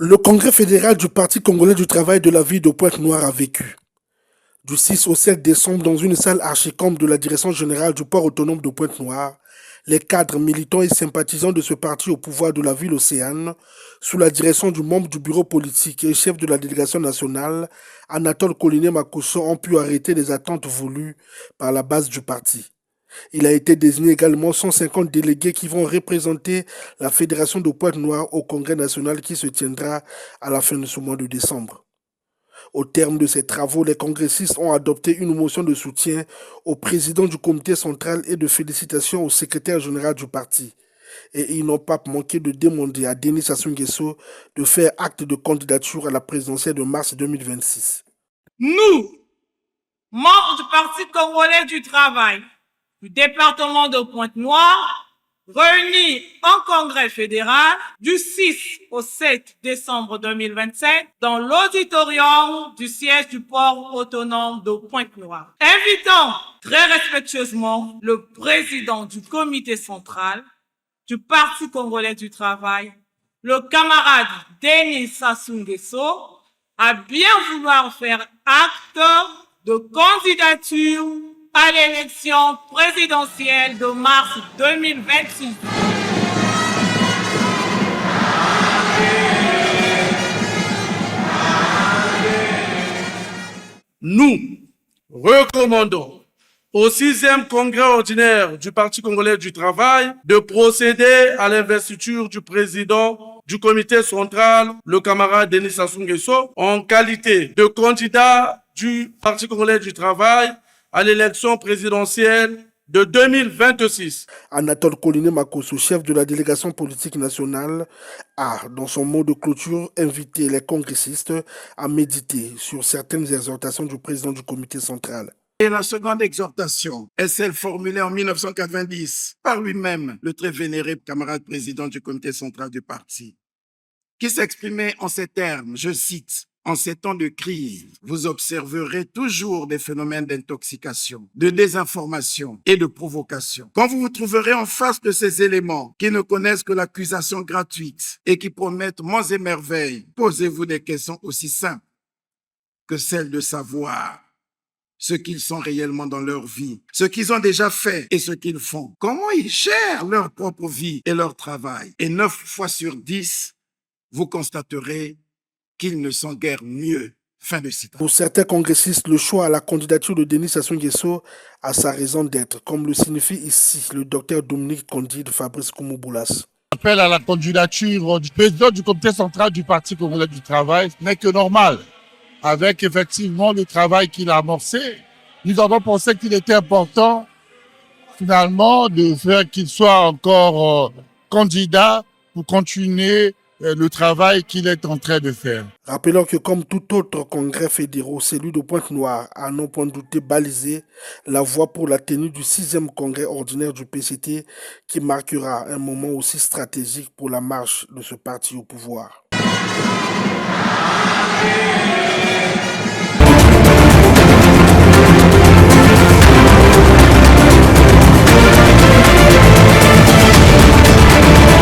Le congrès fédéral du Parti congolais du travail de la ville de Pointe-Noire a vécu du 6 au 7 décembre dans une salle archicombe de la direction générale du port autonome de Pointe-Noire. Les cadres, militants et sympathisants de ce parti au pouvoir de la ville océane, sous la direction du membre du bureau politique et chef de la délégation nationale, Anatole Coliné Makosso, ont pu arrêter les attentes voulues par la base du parti. Il a été désigné également 150 délégués qui vont représenter la Fédération de Pointe-Noire au Congrès national qui se tiendra à la fin de ce mois de décembre. Au terme de ces travaux, les congressistes ont adopté une motion de soutien au président du comité central et de félicitations au secrétaire général du parti. Et ils n'ont pas manqué de demander à Denis Sassou Nguesso de faire acte de candidature à la présidentielle de mars 2026. Nous, membres du Parti congolais du travail du département de Pointe-Noire, réunis en congrès fédéral du 6 au 7 décembre 2027 dans l'auditorium du siège du port autonome de Pointe-Noire. Invitons très respectueusement le président du comité central du Parti congolais du travail, le camarade Denis Sassou Nguesso, à bien vouloir faire acte de candidature à l'élection présidentielle de mars 2026. Nous recommandons au 6e congrès ordinaire du Parti congolais du travail de procéder à l'investiture du président du comité central, le camarade Denis Sassou Nguesso, en qualité de candidat du Parti congolais du travail à l'élection présidentielle de 2026. Anatole Coliné Makosso, chef de la délégation politique nationale, a, dans son mot de clôture, invité les congressistes à méditer sur certaines exhortations du président du comité central. Et la seconde exhortation est celle formulée en 1990 par lui-même, le très vénéré camarade président du comité central du parti, qui s'exprimait en ces termes, je cite, « En ces temps de crise, vous observerez toujours des phénomènes d'intoxication, de désinformation et de provocation. Quand vous vous trouverez en face de ces éléments qui ne connaissent que l'accusation gratuite et qui promettent monts et merveilles, posez-vous des questions aussi simples que celles de savoir ce qu'ils sont réellement dans leur vie, ce qu'ils ont déjà fait et ce qu'ils font. Comment ils gèrent leur propre vie et leur travail. Et 9 fois sur 10, vous constaterez qu'ils ne sont guère mieux. Fin de citation. Pour certains congressistes, le choix à la candidature de Denis Sassou Nguesso a sa raison d'être, comme le signifie ici le docteur Dominique Kondi de Fabrice Koumou-Boulas. L'appel à la candidature du président du comité central du Parti congolais du travail n'est que normal. Avec effectivement le travail qu'il a amorcé, nous avons pensé qu'il était important finalement de faire qu'il soit encore candidat pour continuer le travail qu'il est en train de faire. Rappelons que comme tout autre congrès fédéral, celui de Pointe-Noire a non point douté balisé la voie pour la tenue du 6e congrès ordinaire du PCT qui marquera un moment aussi stratégique pour la marche de ce parti au pouvoir.